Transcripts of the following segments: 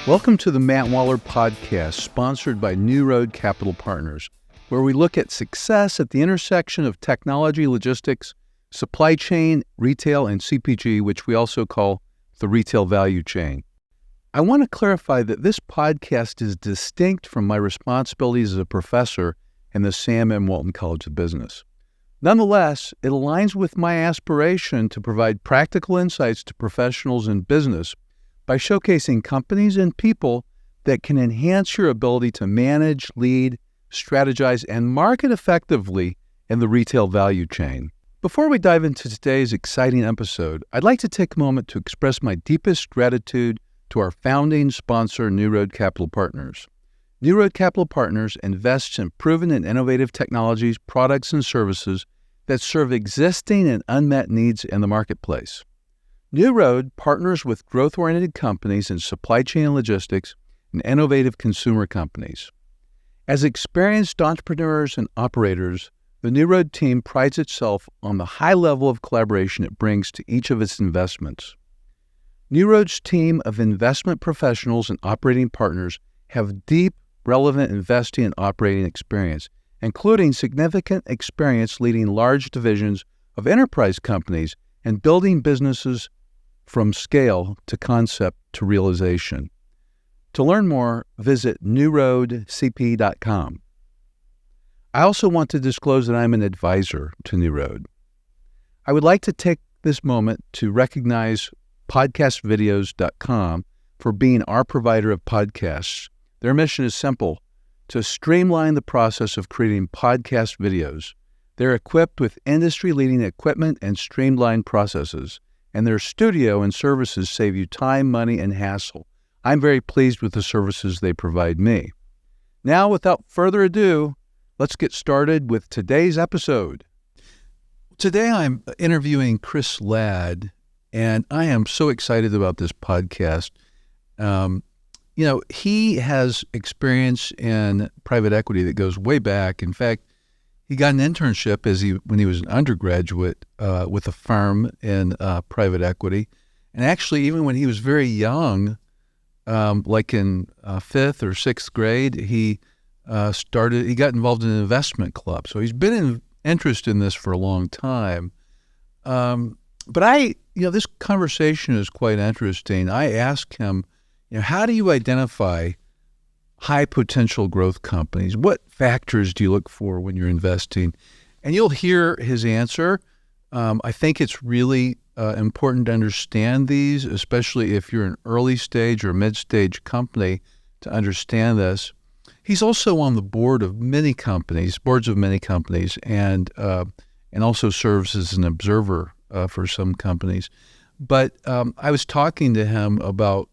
Welcome to the Matt Waller Podcast, sponsored by New Road Capital Partners, where we look at success at the intersection of technology, logistics, supply chain, retail, and CPG, which we also call the retail value chain. I want to clarify that this podcast is distinct from my responsibilities as a professor in the Sam M. Walton College of Business. Nonetheless, it aligns with my aspiration to provide practical insights to professionals in business by showcasing companies and people that can enhance your ability to manage, lead, strategize, and market effectively in the retail value chain. Before we dive into today's exciting episode, I'd like to take a moment to express my deepest gratitude to our founding sponsor, New Road Capital Partners. New Road Capital Partners invests in proven and innovative technologies, products, and services that serve existing and unmet needs in the marketplace. New Road partners with growth-oriented companies in supply chain and logistics and innovative consumer companies. As experienced entrepreneurs and operators, the New Road team prides itself on the high level of collaboration it brings to each of its investments. New Road's team of investment professionals and operating partners have deep, relevant investing and operating experience, including significant experience leading large divisions of enterprise companies and building businesses from scale to concept to realization. To learn more, visit newroadcp.com. I also want to disclose that I'm an advisor to New Road. I would like to take this moment to recognize podcastvideos.com for being our provider of podcasts. Their mission is simple: to streamline the process of creating podcast videos. They're equipped with industry-leading equipment and streamlined processes, and their studio and services save you time, money, and hassle. I'm very pleased with the services they provide me. Now, without further ado, let's get started with today's episode. Today, I'm interviewing Chris Ladd, and I am so excited about this podcast. He has experience in private equity that goes way back. In fact, he got an internship when he was an undergraduate with a firm in private equity. And actually, even when he was very young, like in fifth or sixth grade, he got involved in an investment club. So he's been interested in this for a long time. But this conversation is quite interesting. I asked him, how do you identify high potential growth companies? What factors do you look for when you're investing? And you'll hear his answer. I think it's really important to understand these, especially if you're an early stage or mid-stage company, to understand this. He's also on the boards of many companies, and also serves as an observer for some companies. But I was talking to him about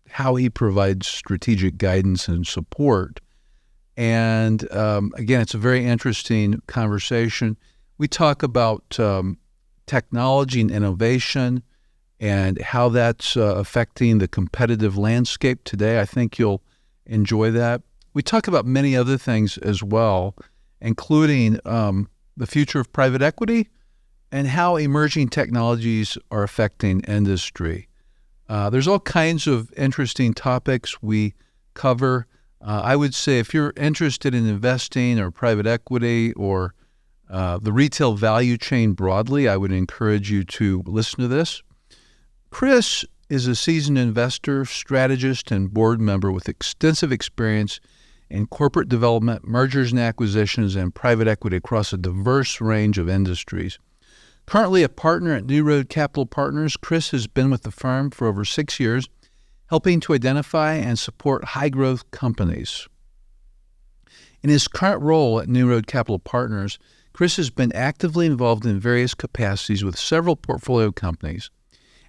how he provides strategic guidance and support. And again, it's a very interesting conversation. We talk about technology and innovation and how that's affecting the competitive landscape today. I think you'll enjoy that. We talk about many other things as well, including the future of private equity and how emerging technologies are affecting industry. There's all kinds of interesting topics we cover. I would say if you're interested in investing or private equity or the retail value chain broadly, I would encourage you to listen to this. Chris is a seasoned investor, strategist, and board member with extensive experience in corporate development, mergers and acquisitions, and private equity across a diverse range of industries. Currently a partner at New Road Capital Partners, Chris has been with the firm for over 6 years, helping to identify and support high-growth companies. In his current role at New Road Capital Partners, Chris has been actively involved in various capacities with several portfolio companies.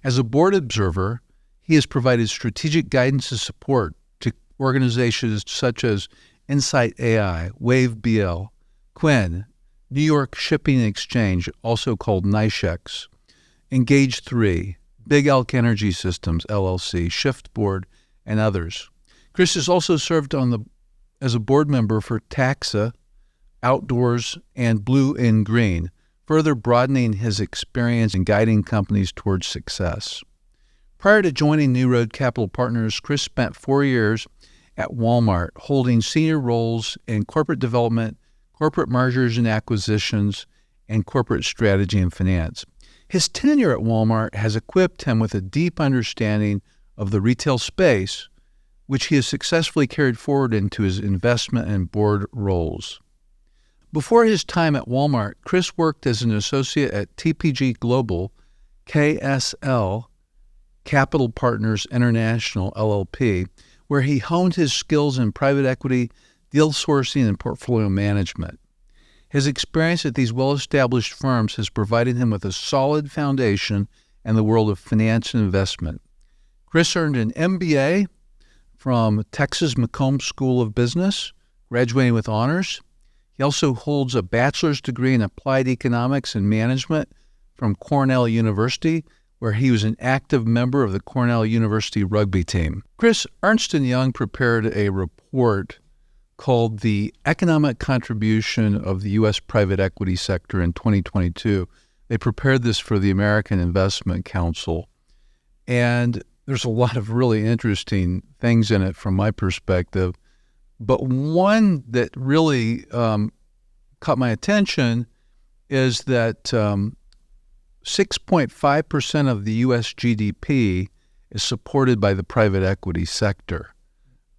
As a board observer, he has provided strategic guidance and support to organizations such as Insight AI, Wave BL, Quinn, New York Shipping and Exchange, also called NYSHEX, Engage 3, Big Elk Energy Systems, LLC, Shiftboard, and others. Chris has also served as a board member for Taxa, Outdoors, and Blue in Green, further broadening his experience in guiding companies towards success. Prior to joining New Road Capital Partners, Chris spent 4 years at Walmart, holding senior roles in corporate development, corporate mergers and acquisitions, and corporate strategy and finance. His tenure at Walmart has equipped him with a deep understanding of the retail space, which he has successfully carried forward into his investment and board roles. Before his time at Walmart, Chris worked as an associate at TPG Global, KSL, Capital Partners International, LLP, where he honed his skills in private equity, deal sourcing, and portfolio management. His experience at these well-established firms has provided him with a solid foundation in the world of finance and investment. Chris earned an MBA from Texas McCombs School of Business, graduating with honors. He also holds a bachelor's degree in applied economics and management from Cornell University, where he was an active member of the Cornell University rugby team. Chris, Ernst & Young prepared a report called The Economic Contribution of the U.S. Private Equity Sector in 2022. They prepared this for the American Investment Council. And there's a lot of really interesting things in it from my perspective. But one that really caught my attention is that 6.5% of the U.S. GDP is supported by the private equity sector.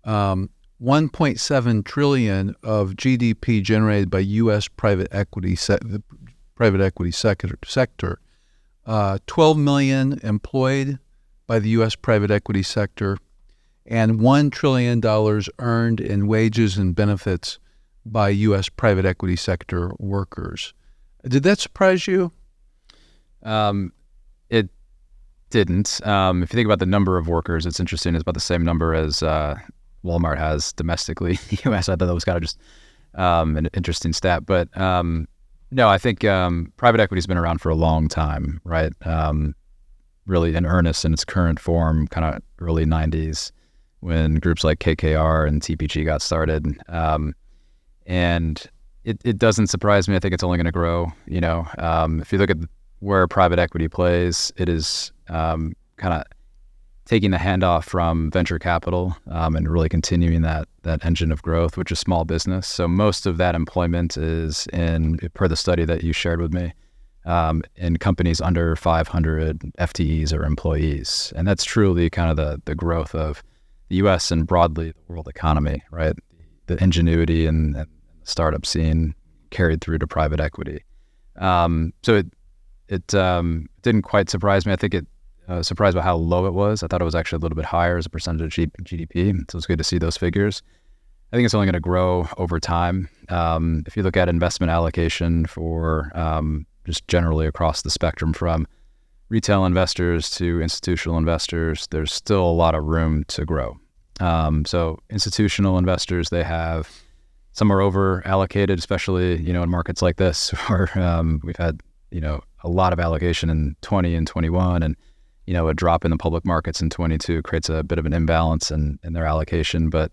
1.7 trillion of GDP generated by U.S. private equity sector. 12 million employed by the U.S. private equity sector, and $1 trillion earned in wages and benefits by U.S. private equity sector workers. Did that surprise you? It didn't. If you think about the number of workers, it's interesting. It's about the same number as Walmart has domestically in the U.S. I thought that was kind of just an interesting stat. But no, I think private equity has been around for a long time, right? Really in earnest in its current form, kind of early 90s when groups like KKR and TPG got started. And it doesn't surprise me. I think it's only going to grow. If you look at where private equity plays, it is kind of taking the handoff from venture capital and really continuing that engine of growth, which is small business. So most of that employment is per the study that you shared with me, in companies under 500 FTEs or employees. And that's truly kind of the growth of the U.S. and broadly the world economy, right? The ingenuity and the startup scene carried through to private equity. So it didn't quite surprise me. I think it surprised by how low it was. I thought it was actually a little bit higher as a percentage of GDP. So it's good to see those figures. I think it's only going to grow over time. If you look at investment allocation for just generally across the spectrum from retail investors to institutional investors, there's still a lot of room to grow. So institutional investors, some are over allocated, especially, in markets like this where we've had, a lot of allocation in 20 and 21 and, a drop in the public markets in 22 creates a bit of an imbalance in their allocation. But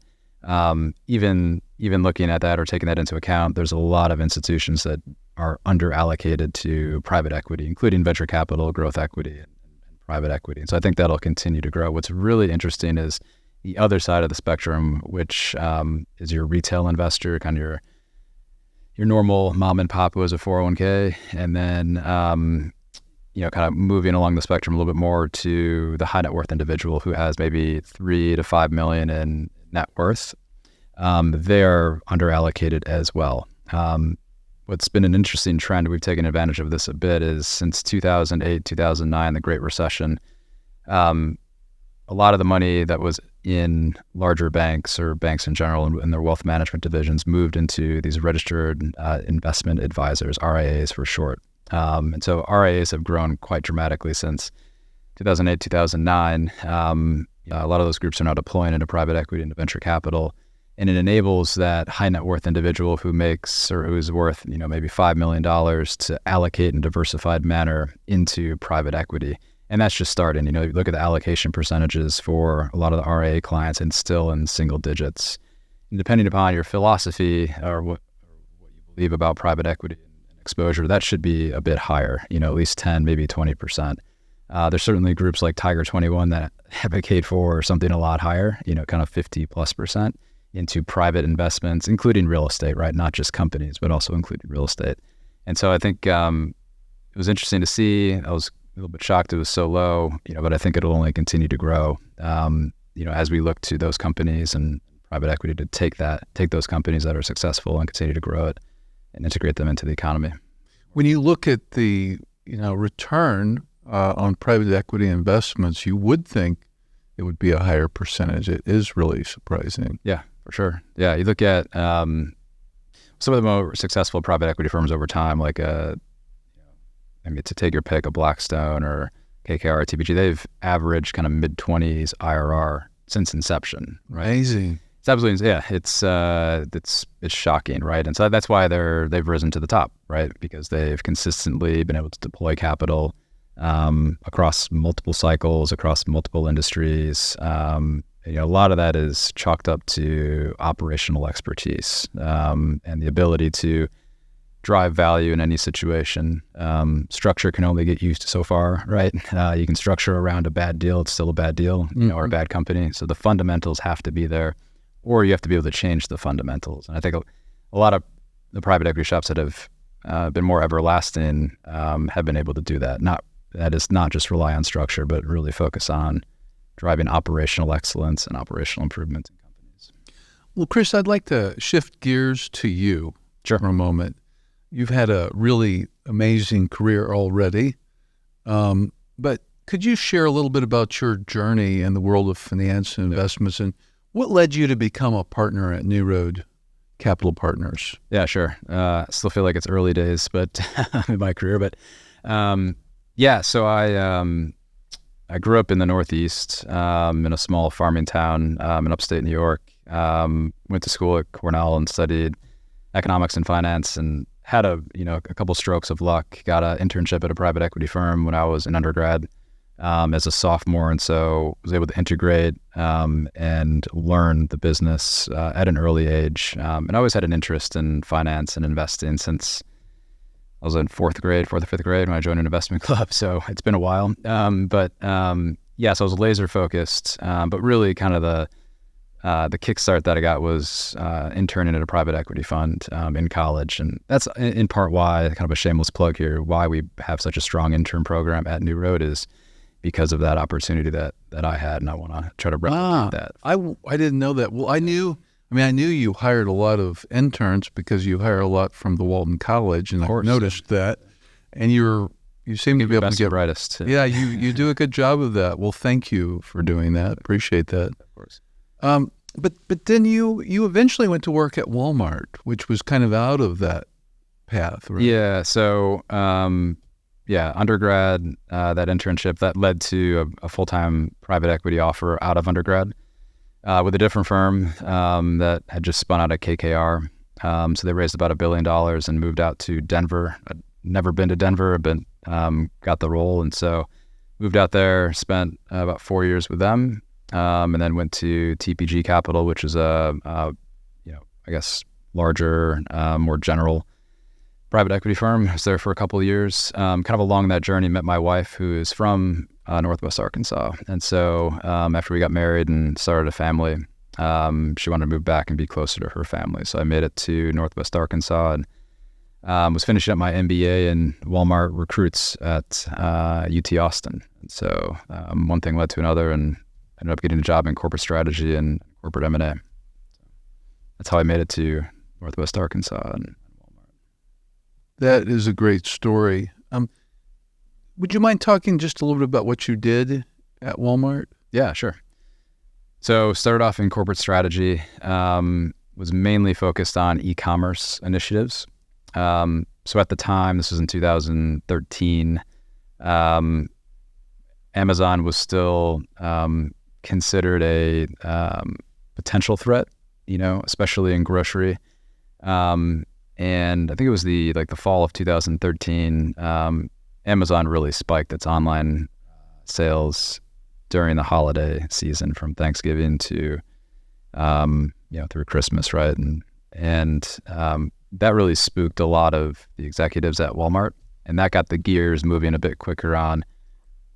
even looking at that or taking that into account, there's a lot of institutions that are under allocated to private equity, including venture capital, growth equity, and private equity. And so I think that'll continue to grow. What's really interesting is the other side of the spectrum, which is your retail investor, kind of your normal mom and pop who has a 401k, and then kind of moving along the spectrum a little bit more to the high net worth individual who has maybe 3 to 5 million in net worth. They're underallocated as well. What's been an interesting trend, we've taken advantage of this a bit, is since 2008, 2009, the Great Recession, a lot of the money that was in larger banks or banks in general and their wealth management divisions moved into these registered investment advisors, RIAs for short. And so RIAs have grown quite dramatically since 2008, 2009. A lot of those groups are now deploying into private equity, into venture capital, and it enables that high net worth individual who makes or who's worth, maybe $5 million to allocate in a diversified manner into private equity. And that's just starting. You look at the allocation percentages for a lot of the RIA clients and still in single digits. And depending upon your philosophy or what you believe about private equity and exposure, that should be a bit higher, at least 10, maybe 20%. There's certainly groups like Tiger 21 that advocate for something a lot higher, kind of 50+% into private investments, including real estate, right? Not just companies, but also including real estate. And so I think it was interesting to see. I was a little bit shocked it was so low, but I think it'll only continue to grow, as we look to those companies and private equity to take those companies that are successful and continue to grow it and integrate them into the economy. When you look at the return on private equity investments, you would think it would be a higher percentage. It is really surprising. Yeah, for sure. Yeah, you look at some of the more successful private equity firms over time, like to take your pick, a Blackstone or KKR, TPG, they've averaged kind of mid-20s IRR since inception. Right? Amazing. It's absolutely, yeah. It's shocking, right? And so that's why they've risen to the top, right? Because they've consistently been able to deploy capital across multiple cycles, across multiple industries. A lot of that is chalked up to operational expertise and the ability to drive value in any situation. Structure can only get used so far, right? You can structure around a bad deal; it's still a bad deal, or a bad company. So the fundamentals have to be there, or you have to be able to change the fundamentals. And I think a lot of the private equity shops that have been more everlasting have been able to do that. That is not just rely on structure, but really focus on driving operational excellence and operational improvements in companies. Well, Chris, I'd like to shift gears to you for a moment. You've had a really amazing career already, but could you share a little bit about your journey in the world of finance and investments, and what led you to become a partner at New Road Capital Partners? Yeah, sure. I still feel like it's early days, but in my career. But so I grew up in the Northeast, in a small farming town in upstate New York. Went to school at Cornell and studied economics and finance, and had a couple strokes of luck. Got an internship at a private equity firm when I was an undergrad as a sophomore, and so was able to integrate and learn the business at an early age. And I always had an interest in finance and investing since I was in fourth or fifth grade when I joined an investment club. So it's been a while. So I was laser focused, but really kind of the kickstart that I got was interning at a private equity fund in college. And that's in part why, kind of a shameless plug here, why we have such a strong intern program at New Road is because of that opportunity that I had. And I want to try to replicate that. I didn't know that. Well, I knew you hired a lot of interns because you hire a lot from the Walton College, and I noticed that. And you seem to be able to get brightest. Yeah, you do a good job of that. Well, thank you for doing that. Appreciate that. Of course. But then you eventually went to work at Walmart, which was kind of out of that path, right? Yeah. So undergrad, that internship that led to a full-time private equity offer out of undergrad. With a different firm that had just spun out of KKR. So they raised about $1 billion and moved out to Denver. I'd never been to Denver, but got the role. And so moved out there, spent about 4 years with them, and then went to TPG Capital, which is larger, more general private equity firm. I was there for a couple of years. Kind of along that journey, met my wife, who is from Northwest Arkansas. And so after we got married and started a family, she wanted to move back and be closer to her family. So I made it to Northwest Arkansas and was finishing up my MBA in Walmart recruits at UT Austin. And so one thing led to another, and ended up getting a job in corporate strategy and corporate M&A. So that's how I made it to Northwest Arkansas and Walmart. That is a great story. Would you mind talking just a little bit about what you did at Walmart? Yeah, sure. So started off in corporate strategy, was mainly focused on e-commerce initiatives. So at the time, this was in 2013, Amazon was still considered a potential threat, especially in grocery. And I think it was the fall of 2013, Amazon really spiked its online sales during the holiday season, from Thanksgiving to through Christmas, right? And that really spooked a lot of the executives at Walmart, and that got the gears moving a bit quicker on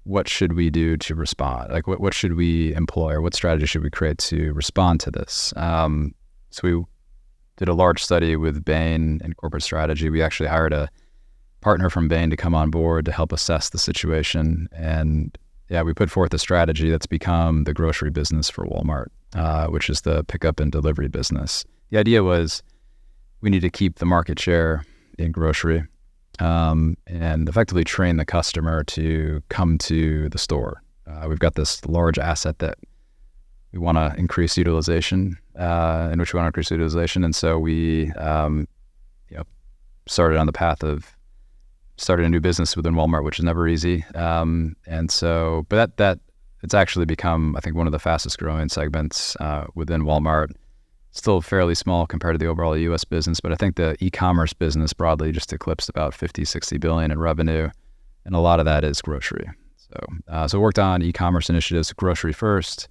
what should we do to respond? Like what should we employ, or what strategy should we create to respond to this? So we did a large study with Bain and corporate strategy. We actually hired a partner from Bain to come on board to help assess the situation. And yeah, we put forth a strategy that's become the grocery business for Walmart, which is the pickup and delivery business. The idea was we need to keep the market share in grocery, and effectively train the customer to come to the store. We've got this large asset that we want to increase utilization, and so we, started on the path of started a new business within Walmart, which is never easy. But that it's actually become, I think, one of the fastest growing segments within Walmart. Still fairly small compared to the overall U.S. business, but I think the e-commerce business broadly just eclipsed about 50, 60 billion in revenue, and a lot of that is grocery. So worked on e-commerce initiatives, grocery first,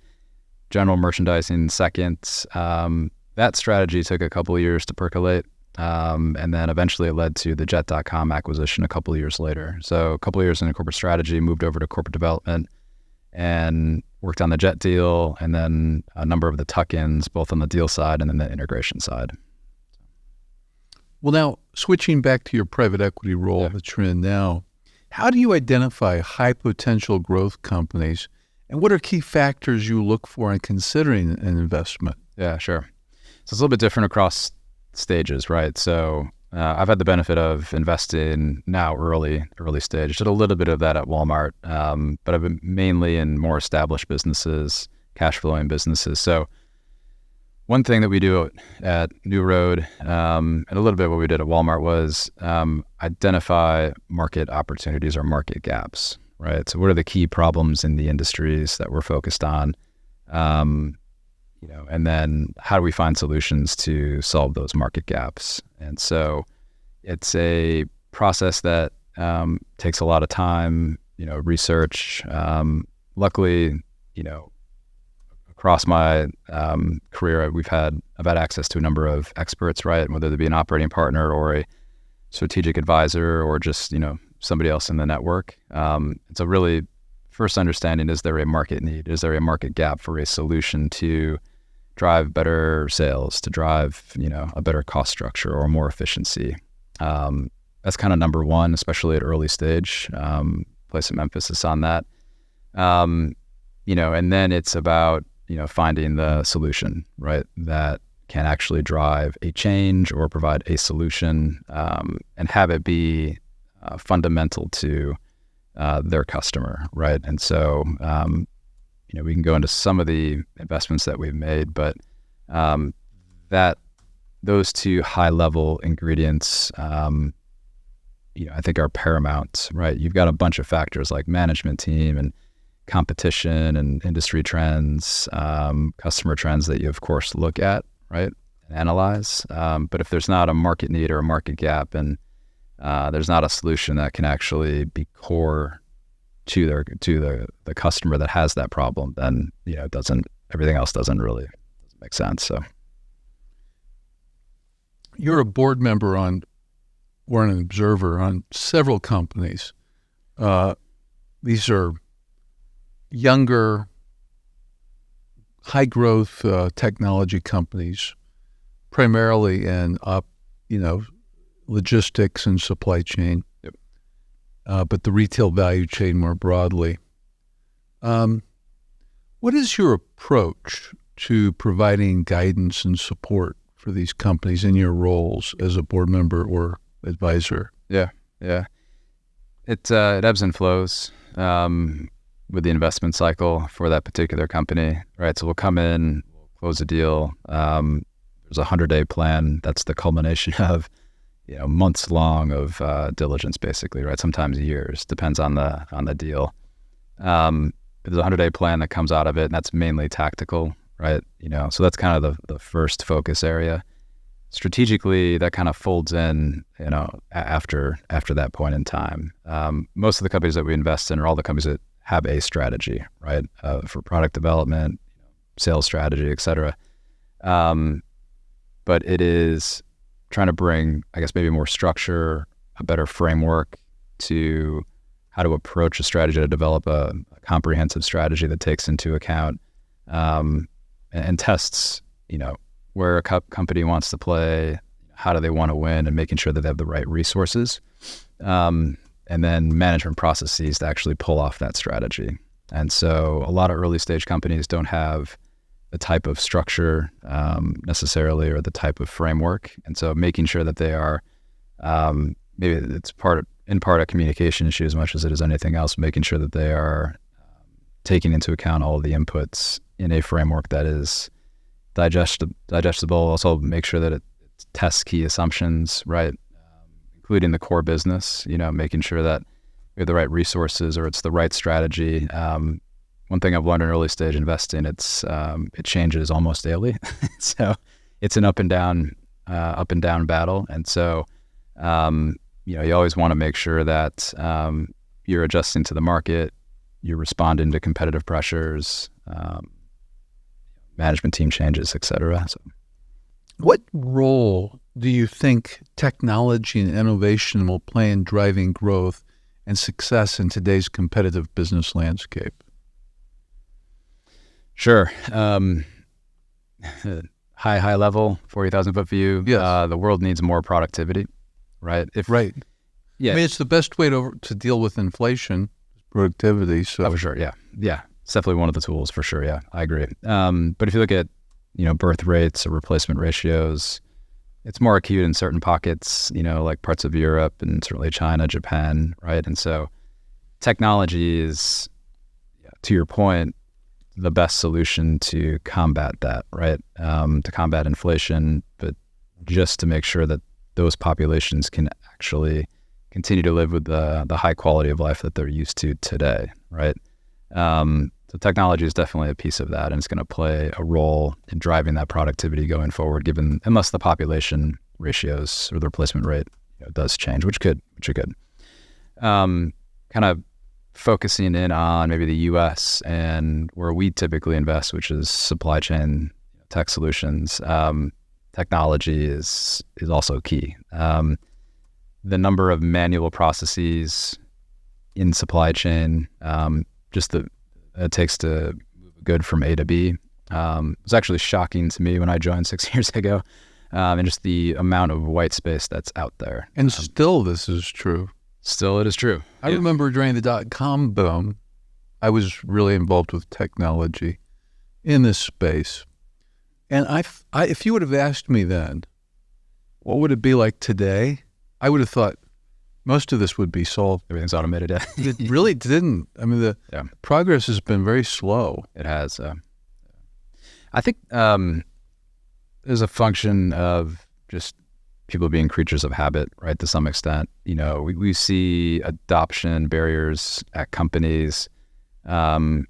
general merchandising second. That strategy took a couple of years to percolate, and then eventually it led to the Jet.com acquisition a couple of years later. So a couple of years into corporate strategy, moved over to corporate development, and worked on the Jet deal, and then a number of the tuck-ins, both on the deal side and then the integration side. Well, now, switching back to your private equity role that you're in now, how do you identify high-potential growth companies, and what are key factors you look for in considering an investment? Yeah, sure. So it's a little bit different across stages, right? So I've had the benefit of investing now early stage. Did a little bit of that at Walmart, but I've been mainly in more established businesses, cash flowing businesses. So one thing that we do at New Road, and a little bit what we did at Walmart, was identify market opportunities or market gaps, right? So what are the key problems in the industries that we're focused on? And then how do we find solutions to solve those market gaps? And so it's a process that takes a lot of time, research. Luckily, across my career, I've had access to a number of experts, right? Whether they be an operating partner or a strategic advisor or just, somebody else in the network. It's a really first understanding, is there a market need? Is there a market gap for a solution to drive better sales, to drive, a better cost structure or more efficiency? That's kind of number one, especially at early stage. Place some emphasis on that. And then it's about, finding the solution, right, that can actually drive a change or provide a solution, and have it be fundamental to their customer, right? And so, we can go into some of the investments that we've made, but those two high-level ingredients, I think are paramount, right? You've got a bunch of factors like management team and competition and industry trends, customer trends that you, of course, look at, right, and analyze. But if there's not a market need or a market gap, and there's not a solution that can actually be core to the customer that has that problem, then everything else doesn't make sense. So you're a board member or an observer on several companies. These are younger, high growth technology companies, primarily in logistics and supply chain. But the retail value chain more broadly. What is your approach to providing guidance and support for these companies in your roles as a board member or advisor? Yeah. It ebbs and flows with the investment cycle for that particular company, right? So we'll come in, we'll close a deal. There's a 100-day plan. That's the culmination of months long of diligence, basically, right? Sometimes years, depends on the deal. There's a 100-day plan that comes out of it, and that's mainly tactical, right? So that's kind of the first focus area. Strategically, that kind of folds in, after that point in time. Most of the companies that we invest in are all the companies that have a strategy, right? For product development, sales strategy, et cetera. But it is trying to bring, I guess, maybe more structure, a better framework to how to approach a strategy, to develop a comprehensive strategy that takes into account and tests, where a company wants to play, how do they want to win, and making sure that they have the right resources, and then management processes to actually pull off that strategy. And so a lot of early stage companies don't have the type of structure necessarily, or the type of framework. And so making sure that they are, maybe it's in part a communication issue as much as it is anything else, making sure that they are taking into account all of the inputs in a framework that is digestible. Also make sure that it tests key assumptions, right? Including the core business, making sure that we have the right resources or it's the right strategy. One thing I've learned in early stage investing, it changes almost daily. So it's an up and down battle. And so, you always want to make sure that you're adjusting to the market, you're responding to competitive pressures, management team changes, et cetera. So, what role do you think technology and innovation will play in driving growth and success in today's competitive business landscape? Sure. High level, 40,000 foot view. Yes. The world needs more productivity, right? Right. Yeah. I mean, it's the best way to deal with inflation, productivity. So. Oh, for sure. Yeah. Yeah. It's definitely one of the tools for sure. Yeah, I agree. But if you look at, birth rates or replacement ratios, it's more acute in certain pockets, like parts of Europe and certainly China, Japan, right? And so technology is, to your point, the best solution to combat that, right? To combat inflation, but just to make sure that those populations can actually continue to live with the high quality of life that they're used to today, right? So technology is definitely a piece of that, and it's going to play a role in driving that productivity going forward, unless the population ratios or the replacement rate does change, which could. Kind of focusing in on maybe the U.S. and where we typically invest, which is supply chain tech solutions. Technology is also key. The number of manual processes in supply chain, it takes to move good from A to B. It was actually shocking to me when I joined 6 years ago, and just the amount of white space that's out there. And still this is true. Still it is true. I remember during the dot-com boom, I was really involved with technology in this space. And if you would have asked me then, what would it be like today? I would have thought most of this would be solved. Everything's automated. Yeah. It really didn't. I mean, the progress has been very slow. It has. I think there's a function of just people being creatures of habit, right, to some extent. We see adoption barriers at companies when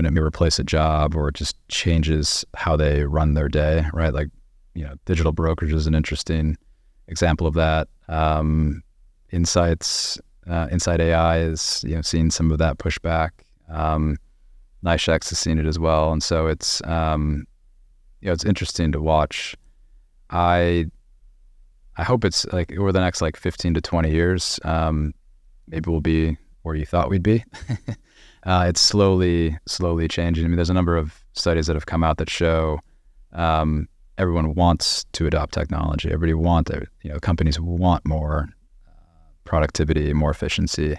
it may replace a job or it just changes how they run their day, right? Like, digital brokerage is an interesting example of that. Insight AI is, seeing some of that pushback. NYSEX has seen it as well. And so it's, it's interesting to watch. I hope it's like over the next 15 to 20 years, maybe we'll be where you thought we'd be. It's slowly changing. I mean, there's a number of studies that have come out that show everyone wants to adopt technology. Companies want more productivity, more efficiency,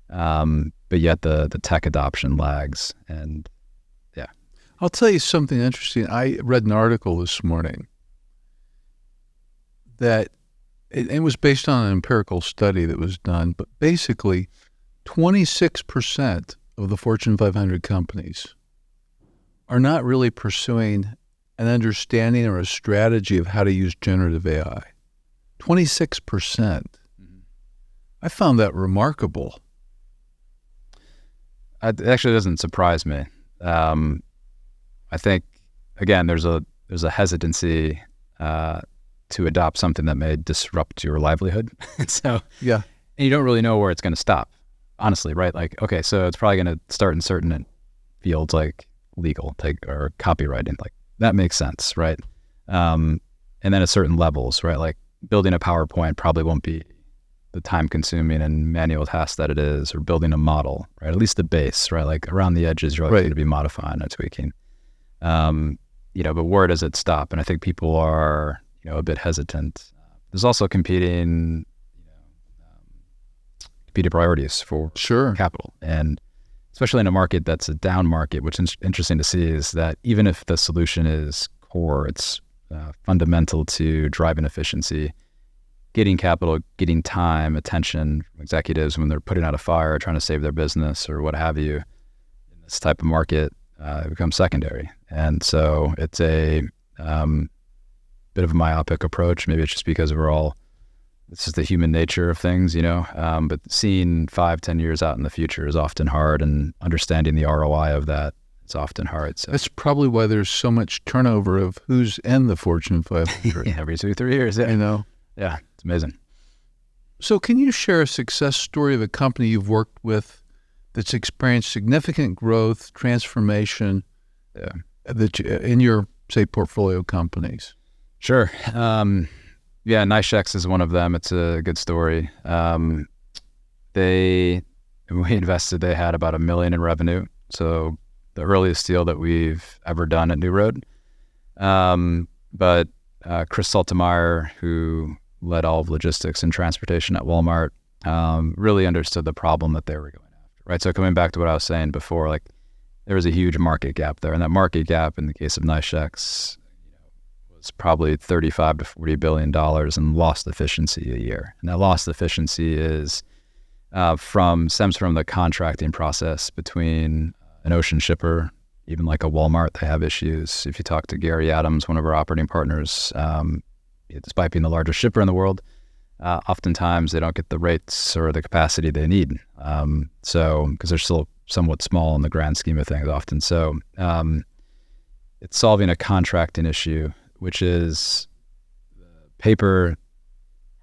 but yet the tech adoption lags. And yeah. I'll tell you something interesting. I read an article this morning that it was based on an empirical study that was done, but basically 26% of the Fortune 500 companies are not really pursuing an understanding or a strategy of how to use generative AI. 26%. Mm-hmm. I found that remarkable. It actually doesn't surprise me. I think, again, there's a hesitancy to adopt something that may disrupt your livelihood. So yeah, and you don't really know where it's going to stop, honestly, right? Like, okay, so it's probably going to start in certain fields like legal, or copywriting, like that makes sense, right? And then at certain levels, right? Like building a PowerPoint probably won't be the time-consuming and manual task that it is, or building a model, right? At least the base, right? Like around the edges, you're always going to be modifying and tweaking. But where does it stop? And I think people are, a bit hesitant. There's also competing priorities for capital, and especially in a market that's a down market. What's interesting to see is that even if the solution is core, it's fundamental to driving efficiency, getting capital, getting time, attention from executives when they're putting out a fire, trying to save their business or what have you. In this type of market, it becomes secondary. And so it's a bit of a myopic approach. Maybe it's just because this is the human nature of things, but seeing 5-10 years out in the future is often hard, and understanding the ROI of that is often hard. So that's probably why there's so much turnover of who's in the Fortune 500. Every 2-3 years. Yeah. Yeah, it's amazing. So can you share a success story of a company you've worked with that's experienced significant growth, transformation in your, say, portfolio companies? Sure. NiceX is one of them. It's a good story. When we invested, they had about $1 million in revenue. So the earliest deal that we've ever done at New Road. But Chris Saltemeyer, who led all of logistics and transportation at Walmart, really understood the problem that they were going after, right? So coming back to what I was saying before, like there was a huge market gap there. And that market gap in the case of NiceX was probably $35 to $40 billion in lost efficiency a year. And that lost efficiency stems from the contracting process between an ocean shipper, even like a Walmart. They have issues. If you talk to Gary Adams, one of our operating partners, despite being the largest shipper in the world, oftentimes they don't get the rates or the capacity they need. Because they're still somewhat small in the grand scheme of things often. So it's solving a contracting issue, which is the paper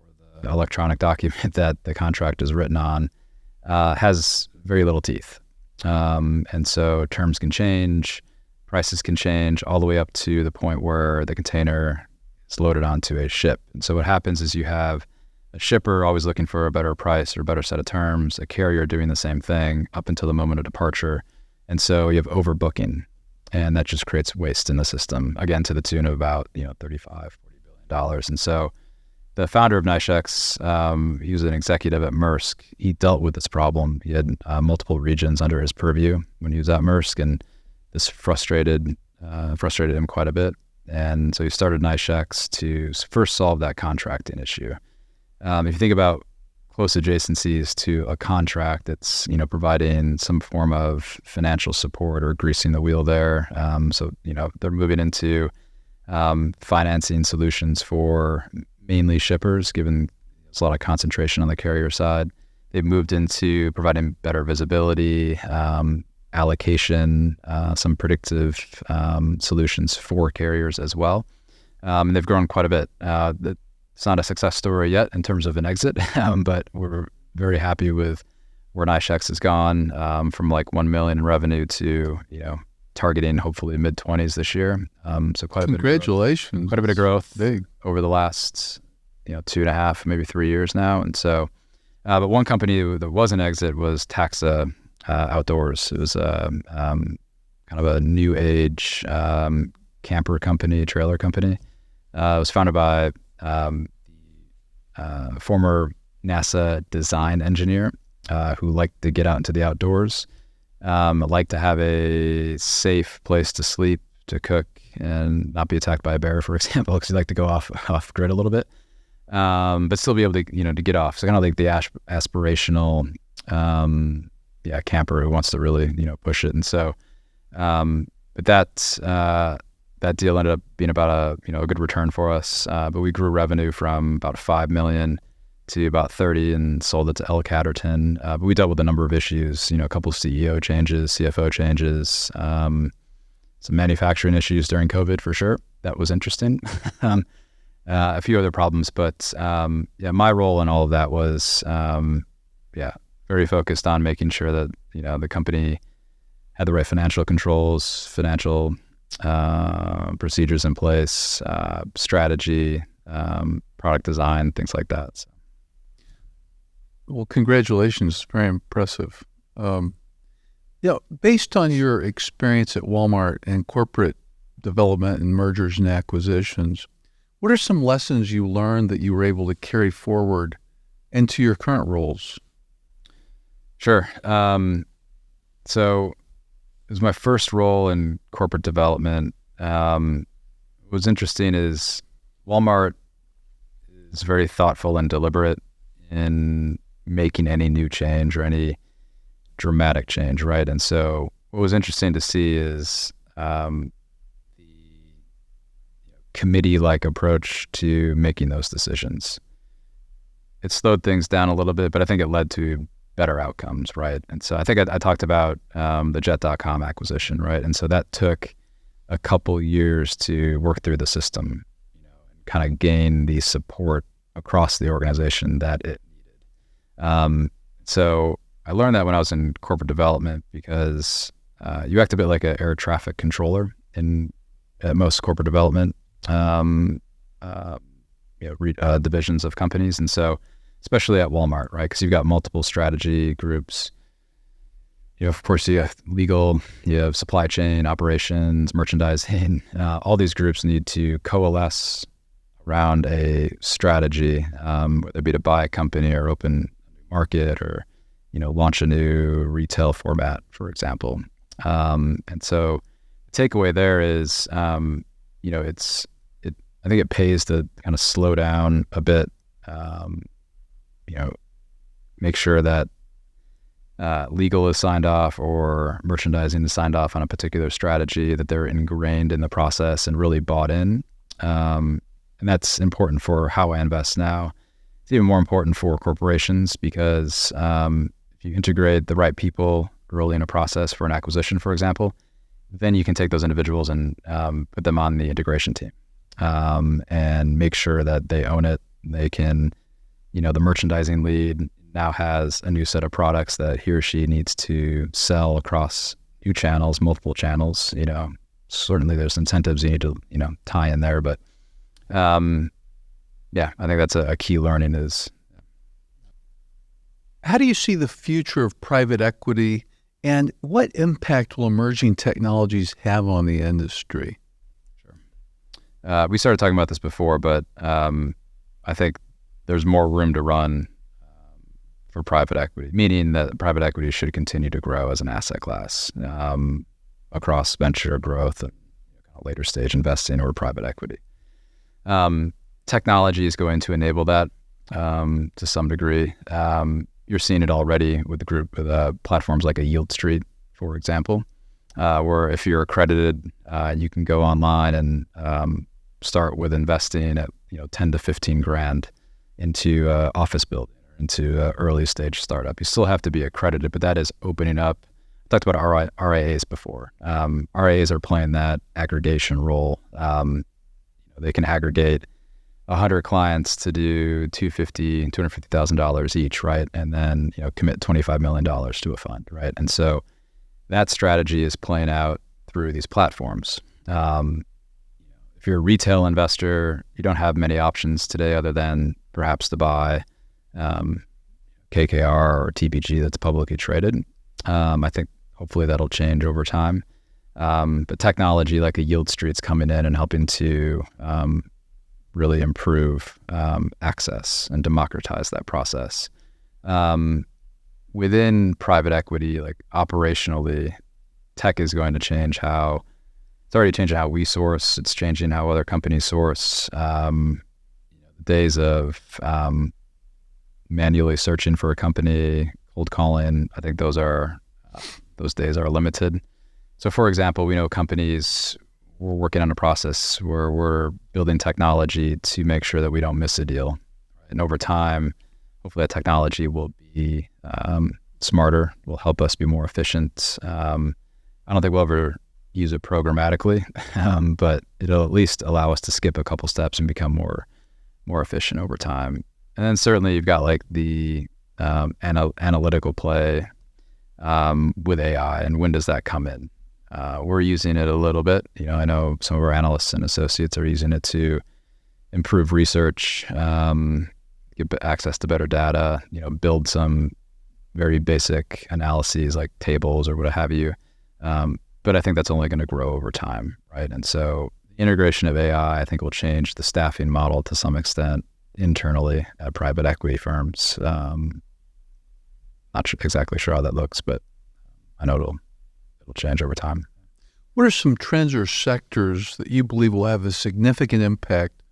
or the electronic document that the contract is written on has very little teeth. And so terms can change, prices can change, all the way up to the point where the container is loaded onto a ship. And so what happens is you have a shipper always looking for a better price or a better set of terms, a carrier doing the same thing up until the moment of departure. And so you have overbooking, and that just creates waste in the system, again, to the tune of about, $35, $40 billion. And so the founder of NiceX, he was an executive at Maersk. He dealt with this problem. He had multiple regions under his purview when he was at Maersk, and this frustrated him quite a bit. And so he started NiceX to first solve that contracting issue. If you think about close adjacencies to a contract that's, providing some form of financial support or greasing the wheel there. So they're moving into financing solutions for mainly shippers, given there's a lot of concentration on the carrier side. They've moved into providing better visibility, allocation, some predictive solutions for carriers as well. And they've grown quite a bit. It's not a success story yet in terms of an exit, but we're very happy with where NiceX has gone, from like $1 million in revenue to, targeting hopefully mid-20s this year. So quite a bit. Congratulations. Quite a bit of growth big over the last, 2.5, maybe 3 years now. And so, but one company that was an exit was Taxa Outdoors. It was kind of a new age camper company, trailer company. It was founded by former NASA design engineer who liked to get out into the outdoors, liked to have a safe place to sleep, to cook, and not be attacked by a bear, for example, because he liked to go off grid a little bit, but still be able to to get off. So kind of like the aspirational camper who wants to really push it. And so, but that deal ended up being about a good return for us. But we grew revenue from about $5 million to about 30 and sold it to L. Catterton. But we dealt with a number of issues, a couple of CEO changes, CFO changes, some manufacturing issues during COVID for sure. That was interesting. A few other problems, but my role in all of that was very focused on making sure that the company had the right financial controls, financial procedures in place, strategy, product design, things like that. So. Well, congratulations. Very impressive. Based on your experience at Walmart and corporate development and mergers and acquisitions, what are some lessons you learned that you were able to carry forward into your current roles? Sure. So it was my first role in corporate development. What was interesting is Walmart is very thoughtful and deliberate in making any new change or any dramatic change, right? And so what was interesting to see is the committee-like approach to making those decisions. It slowed things down a little bit, but I think it led to better outcomes, right? And so I think I talked about the Jet.com acquisition, right? And so that took a couple years to work through the system, and kind of gain the support across the organization that it needed. So I learned that when I was in corporate development because you act a bit like an air traffic controller at most corporate development divisions of companies. And so especially at Walmart, right? Because you've got multiple strategy groups. Of course, you have legal, you have supply chain, operations, merchandising. All these groups need to coalesce around a strategy, whether it be to buy a company or open a new market or, launch a new retail format, for example. And so the takeaway there is, I think it pays to kind of slow down a bit, make sure that legal is signed off or merchandising is signed off on a particular strategy, that they're ingrained in the process and really bought in. And that's important for how I invest now. It's even more important for corporations because if you integrate the right people early in a process for an acquisition, for example, then you can take those individuals and put them on the integration team and make sure that they own it. They can, the merchandising lead now has a new set of products that he or she needs to sell across new channels, multiple channels. Certainly there's incentives you need to, tie in there. But I think that's a key learning is. How do you see the future of private equity, and what impact will emerging technologies have on the industry? Sure. We started talking about this before, but I think there's more room to run for private equity, meaning that private equity should continue to grow as an asset class across venture growth and later stage investing or private equity. Technology is going to enable that to some degree. You're seeing it already with platforms like a Yield Street, for example, where if you're accredited, you can go online and start with investing at 10 to 15 grand into an office building or into an early stage startup. You still have to be accredited, but that is opening up. I talked about RIAs before. RIAs are playing that aggregation role. They can aggregate 100 clients to do $250,000 each, right? And then commit $25 million to a fund, right? And so that strategy is playing out through these platforms. If you're a retail investor, you don't have many options today other than perhaps to buy KKR or TPG that's publicly traded. I think hopefully that'll change over time. But technology like a Yield Street's coming in and helping to really improve access and democratize that process. Within private equity, like operationally, tech is going to change it's already changing how we source. It's changing how other companies source. The days of manually searching for a company, cold calling, I think those days are limited. So for example, we know companies, we're working on a process where we're building technology to make sure that we don't miss a deal. And over time, hopefully that technology will be smarter, will help us be more efficient. I don't think we'll ever use it programmatically, but it'll at least allow us to skip a couple steps and become more efficient over time. And then certainly you've got like the analytical play with AI, and when does that come in? We're using it a little bit. I know some of our analysts and associates are using it to improve research get access to better data, build some very basic analyses like tables or what have you. But I think that's only going to grow over time, right? And so integration of AI, I think, will change the staffing model to some extent internally at private equity firms. Not exactly sure how that looks, but I know it'll change over time. What are some trends or sectors that you believe will have a significant impact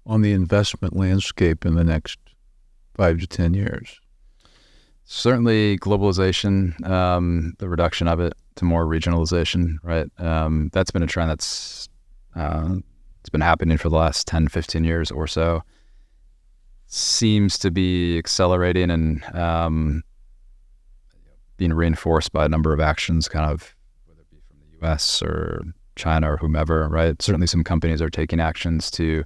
on the investment landscape in the next 5 to 10 years? Certainly globalization, the reduction of it to more regionalization, right? That's been a trend that's it's been happening for the last 10, 15 years or so. Seems to be accelerating and being reinforced by a number of actions, kind of whether it be from the U.S. or China or whomever, right? Certainly some companies are taking actions to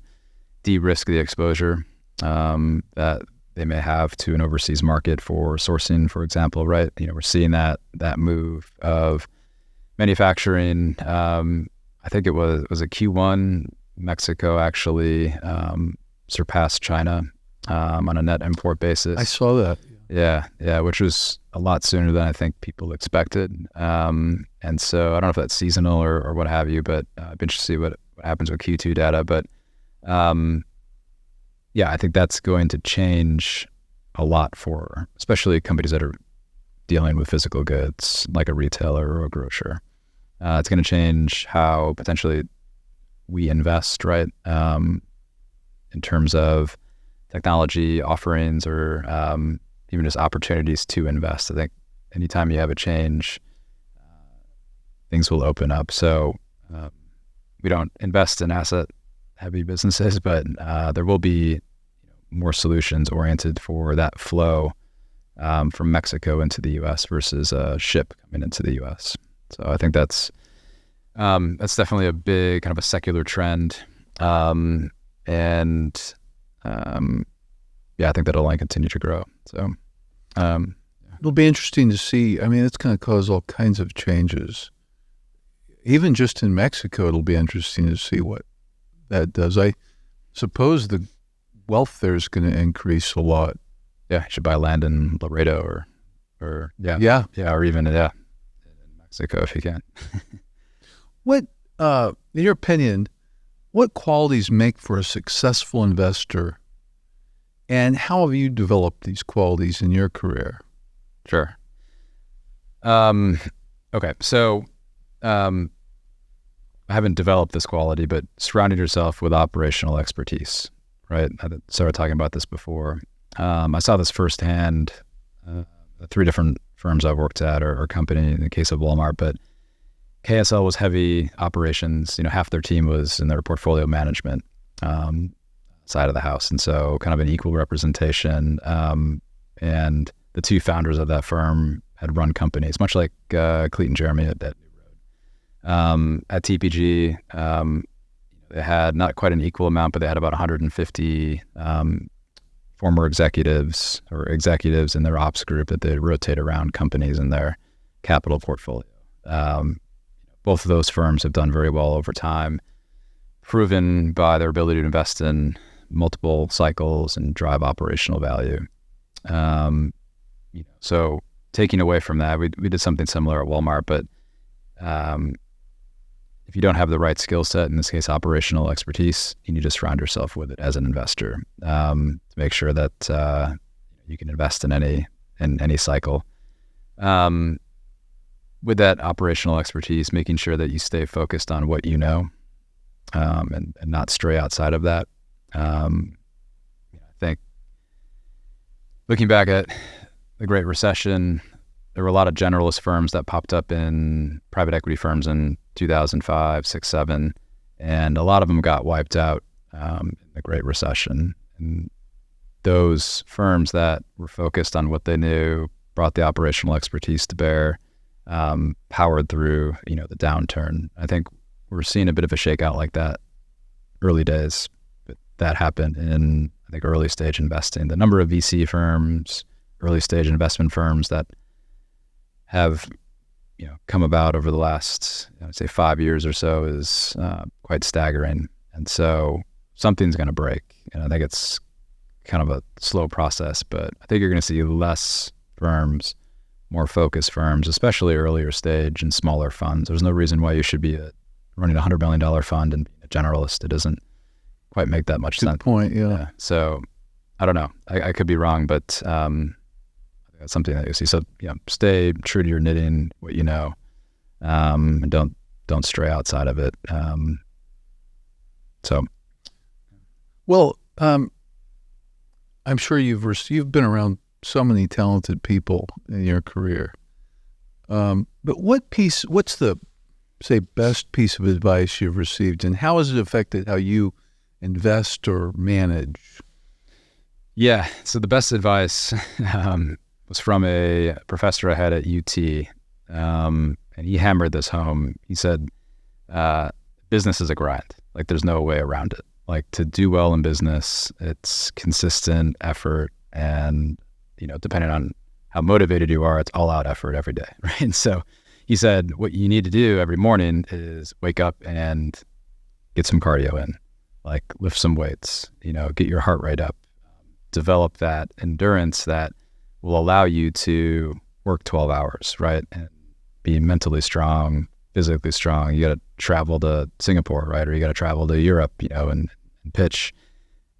de-risk the exposure that they may have to an overseas market for sourcing, for example, right? We're seeing that move of manufacturing. I think it was a Q1, Mexico actually surpassed China on a net import basis. I saw that. Yeah, which was a lot sooner than I think people expected. And so I don't know if that's seasonal or what have you, but I'd be interested to see what happens with Q2 data. But I think that's going to change a lot for especially companies that are dealing with physical goods, like a retailer or a grocer. It's going to change how potentially we invest, right? In terms of technology offerings or even just opportunities to invest. I think anytime you have a change, things will open up. So we don't invest in asset-heavy businesses, but there will be more solutions oriented for that flow from Mexico into the U.S. versus a ship coming into the U.S. So I think that's definitely a big kind of a secular trend, and I think that'll only continue to grow. So it'll be interesting to see. I mean, it's going to cause all kinds of changes. Even just in Mexico, it'll be interesting to see what that does. I suppose the wealth there is going to increase a lot. Yeah, you should buy land in Laredo or or even in Mexico if you can. What, in your opinion, what qualities make for a successful investor, and how have you developed these qualities in your career? Sure. Okay, so I haven't developed this quality, but surrounding yourself with operational expertise, right? I started talking about this before. I saw this firsthand. 3 different firms I've worked at or company in the case of Walmart, but KSL was heavy operations. Half their team was in their portfolio management side of the house, and so kind of an equal representation. And the 2 founders of that firm had run companies, much like Cleet and Jeremy at New Road. At TPG, they had not quite an equal amount, but they had about 150 former executives or executives in their ops group that they rotate around companies in their capital portfolio. Both of those firms have done very well over time, proven by their ability to invest in multiple cycles and drive operational value. So taking away from that, we did something similar at Walmart, but if you don't have the right skill set, in this case, operational expertise, you need to surround yourself with it as an investor to make sure that you can invest in any cycle. With that operational expertise, making sure that you stay focused on what you know and not stray outside of that. I think looking back at the Great Recession, there were a lot of generalist firms that popped up in private equity firms in 2005, 6, 7, and a lot of them got wiped out in the Great Recession. And those firms that were focused on what they knew, brought the operational expertise to bear, powered through, the downturn. I think we're seeing a bit of a shakeout like that early days, but that happened in, I think, early stage investing. The number of VC firms, early stage investment firms that have, come about over the last, I'd say 5 years or so is quite staggering. And so something's going to break. And I think it's kind of a slow process, but I think you're going to see less firms, more focused firms, especially earlier stage and smaller funds. There's no reason why you should be running a $100 million fund and being a generalist. It doesn't quite make that much sense. Good point, yeah. So I don't know. I could be wrong, but that's something that you see. So stay true to your knitting, what you know, and don't stray outside of it. Well, I'm sure you've been around so many talented people in your career. But what's the, say, best piece of advice you've received, and how has it affected how you invest or manage? Yeah. So the best advice was from a professor I had at UT, and he hammered this home. He said, business is a grind. Like, there's no way around it. Like, to do well in business, it's consistent effort, and depending on how motivated you are, it's all out effort every day, right? And so he said, what you need to do every morning is wake up and get some cardio in, like lift some weights, get your heart rate up, develop that endurance that will allow you to work 12 hours, right? And be mentally strong, physically strong. You got to travel to Singapore, right? Or you got to travel to Europe, and pitch.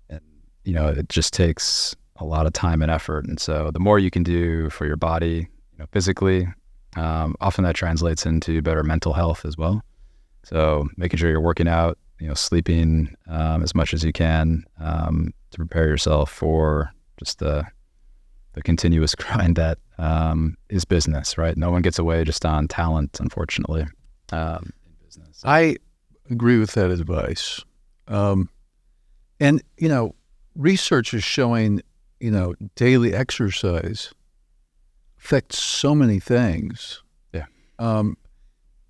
And, it just takes a lot of time and effort. And so the more you can do for your body, physically, often that translates into better mental health as well. So making sure you're working out, sleeping as much as you can to prepare yourself for just the continuous grind that is business, right? No one gets away just on talent, unfortunately, in business. I agree with that advice. And, research is showing, daily exercise affects so many things. Yeah.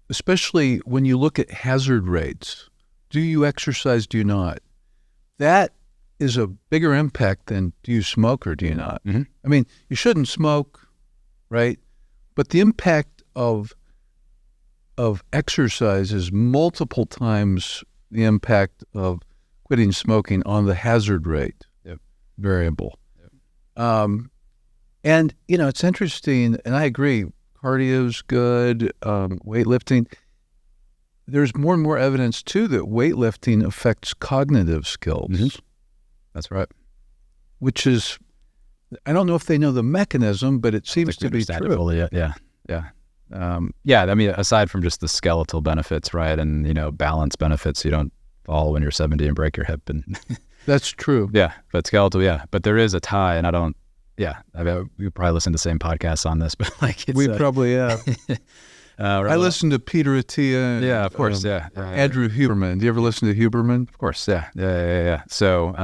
Especially when you look at hazard rates. Do you exercise? Do you not? That is a bigger impact than do you smoke or do you not? Mm-hmm. I mean, you shouldn't smoke, right? But the impact of exercise is multiple times the impact of quitting smoking on the hazard rate variable. Yep. And, it's interesting, and I agree, cardio's good, weightlifting. There's more and more evidence, too, that weightlifting affects cognitive skills. Mm-hmm. That's right. Which is, I don't know if they know the mechanism, but it seems to be true. Fully, yeah. I mean, aside from just the skeletal benefits, right, and, balance benefits, you don't fall when you're 70 and break your hip. And that's true. Yeah, but skeletal, yeah. But there is a tie, and I mean, we probably listen to the same podcasts on this, but it's, we probably have. I listened to Peter Attia. Yeah, of course. Andrew Huberman. Do you ever listen to Huberman? Of course. Yeah. So,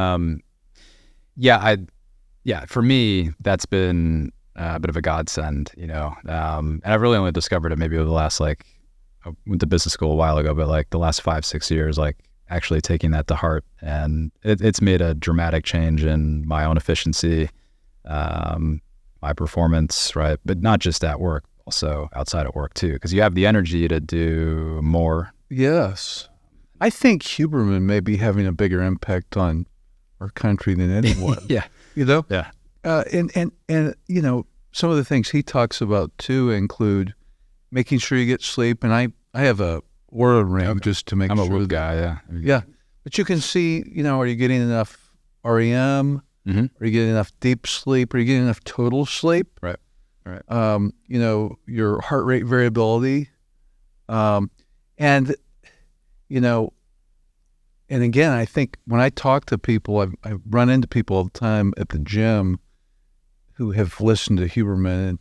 for me, that's been a bit of a godsend, and I've really only discovered it maybe over the last, I went to business school a while ago, but the last 5-6 years, actually taking that to heart, and it's made a dramatic change in my own efficiency, my performance, right? But not just at work, also outside of work too, because you have the energy to do more. Yes. I think Huberman may be having a bigger impact on our country than anyone. Yeah. Yeah. And some of the things he talks about too include making sure you get sleep. And I have a Oura ring just to make sure. I'm a Whoop guy, yeah. Yeah. But you can see, are you getting enough REM? Mm-hmm. Are you getting enough deep sleep? Are you getting enough total sleep? Right. Your heart rate variability. And again, I think when I talk to people, I run into people all the time at the gym who have listened to Huberman,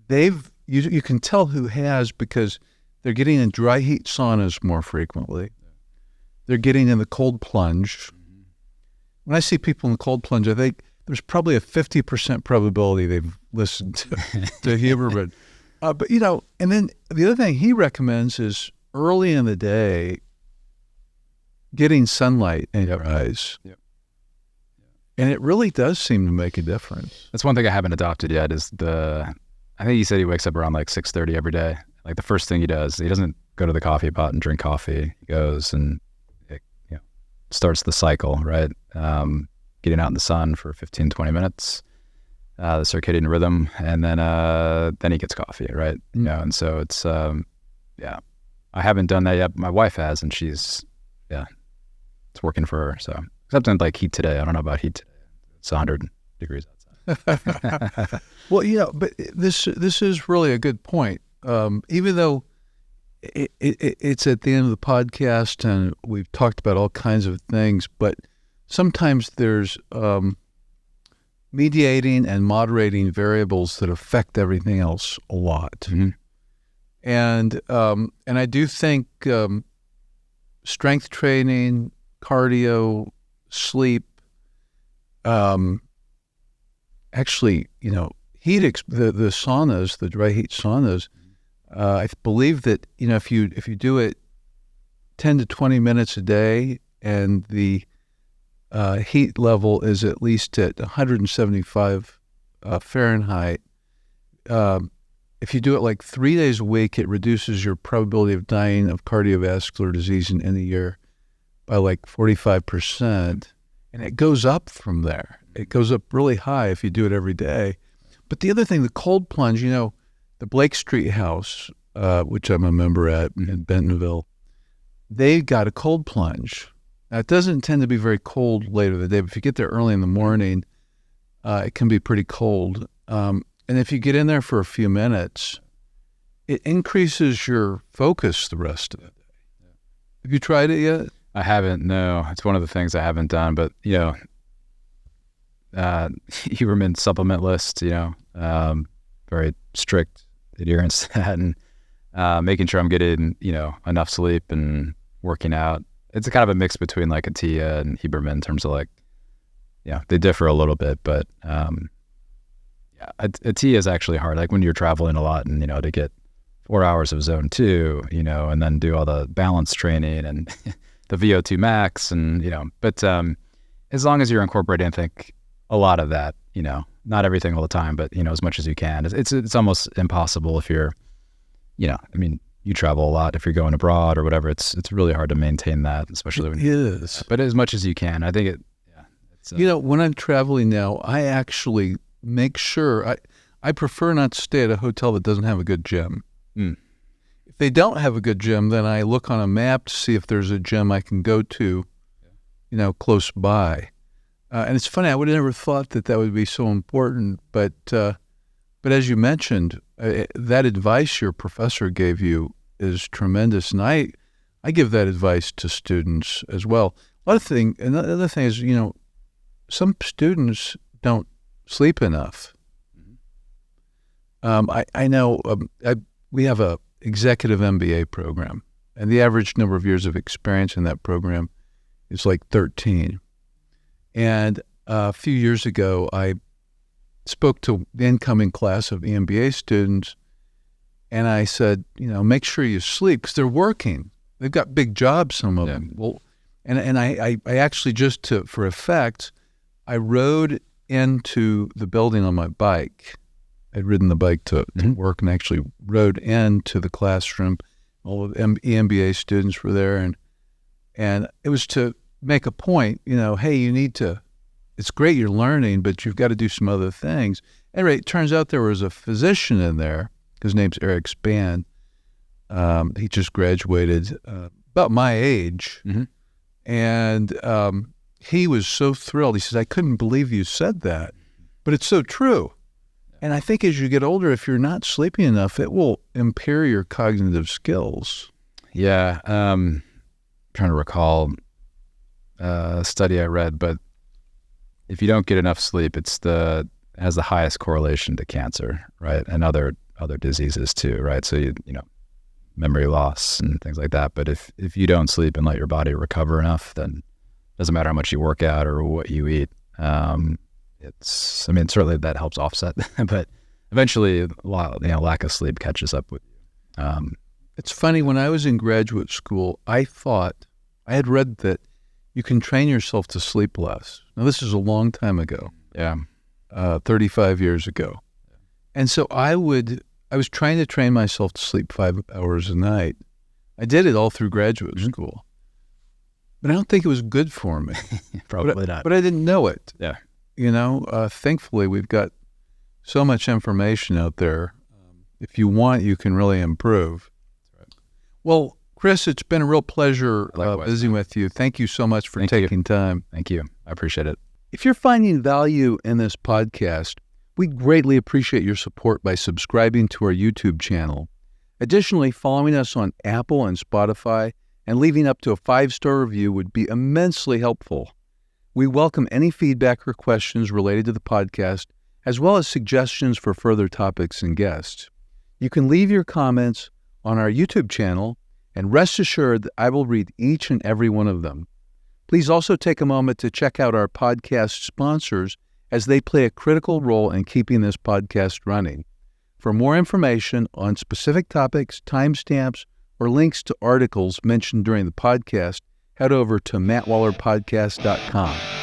and you can tell who has, because they're getting in dry heat saunas more frequently. They're getting in the cold plunge. When I see people in the cold plunge, I think there's probably a 50% probability they've listened to Huberman. But and then the other thing he recommends is early in the day, getting sunlight in your eyes. Yep. And it really does seem to make a difference. That's one thing I haven't adopted yet is I think he said he wakes up around 6:30 every day. The first thing he does, he doesn't go to the coffee pot and drink coffee. He goes and it starts the cycle, right? getting out in the sun for 15, 20 minutes, the circadian rhythm, and then he gets coffee, right? You know, and so it's, yeah, I haven't done that yet. My wife has, and she's, yeah, it's working for her. So, except in like heat today. I don't know about heat today. It's 100 degrees outside. Well, you know, but this is really a good point. Even though it's at the end of the podcast and we've talked about all kinds of things, but sometimes there's mediating and moderating variables that affect everything else a lot. Mm-hmm. And I do think strength training, cardio, sleep, actually, you know, the saunas, the dry heat saunas, I believe that, you know, if you do it 10 to 20 minutes a day and the heat level is at least at 175 Fahrenheit, if you do it like 3 days a week, it reduces your probability of dying of cardiovascular disease in any year by like 45%. And it goes up from there. It goes up really high if you do it every day. But the other thing, the cold plunge, you know, the Blake Street House, which I'm a member at in Bentonville, they got a cold plunge. Now, it doesn't tend to be very cold later in the day, but if you get there early in the morning, it can be pretty cold. And if you get in there for a few minutes, it increases your focus the rest of the day. Yeah. Have you tried it yet? I haven't, no. It's one of the things I haven't done, but, you know, Huberman supplement list, you know, very strict adherence to that, and making sure I'm getting, you know, enough sleep and working out. It's a kind of a mix between like Atia and Huberman in terms of like, yeah, they differ a little bit, but yeah, Atia is actually hard. Like when you're traveling a lot and, you know, to get 4 hours of zone 2, you know, and then do all the balance training and the VO2 max and, you know, but as long as you're incorporating, I think, a lot of that, you know, not everything all the time, but, you know, as much as you can. It's almost impossible if you're, you know, I mean, you travel a lot if you're going abroad or whatever. It's really hard to maintain that, especially when but as much as you can. I think it, yeah. It's, you know, when I'm traveling now, I actually make sure, I prefer not to stay at a hotel that doesn't have a good gym. If they don't have a good gym, then I look on a map to see if there's a gym I can go to, you know, close by. And it's funny, I would have never thought that would be so important, but as you mentioned, that advice your professor gave you is tremendous, and I give that advice to students as well. Another thing is, you know, some students don't sleep enough. I know we have a executive MBA program, and the average number of years of experience in that program is like 13. And a few years ago, I spoke to the incoming class of EMBA students, and I said, you know, make sure you sleep because they're working. They've got big jobs, some of them. Well, and I actually for effect, I rode into the building on my bike. I'd ridden the bike to work and actually rode into the classroom. All of the EMBA students were there, and it was to make a point, you know, hey, you need to, it's great you're learning, but you've got to do some other things. Anyway, it turns out there was a physician in there. His name's Eric Spann. He just graduated about my age. And he was so thrilled. He says, I couldn't believe you said that, but it's so true. And I think as you get older, if you're not sleeping enough, it will impair your cognitive skills. Yeah. Trying to recall a study I read, but if you don't get enough sleep, it has the highest correlation to cancer, right? And other diseases too, right? So you know, memory loss and things like that. But if you don't sleep and let your body recover enough, then it doesn't matter how much you work out or what you eat. Certainly that helps offset, but eventually, lack of sleep catches up with you. It's funny, when I was in graduate school, I had read that you can train yourself to sleep less. Now, this is a long time ago. Yeah. 35 years ago. And so I was trying to train myself to sleep 5 hours a night. I did it all through graduate school. But I don't think it was good for me. Probably not. But I didn't know it. Yeah. Thankfully, we've got so much information out there. If you want, you can really improve. That's right. Well, Chris, it's been a real pleasure Likewise. visiting with you. Thank you so much for taking time. Thank you. I appreciate it. If you're finding value in this podcast, we greatly appreciate your support by subscribing to our YouTube channel. Additionally, following us on Apple and Spotify and leaving up to a 5-star review would be immensely helpful. We welcome any feedback or questions related to the podcast, as well as suggestions for further topics and guests. You can leave your comments on our YouTube channel, and rest assured that I will read each and every one of them. Please also take a moment to check out our podcast sponsors, as they play a critical role in keeping this podcast running. For more information on specific topics, timestamps, or links to articles mentioned during the podcast, head over to mattwallerpodcast.com.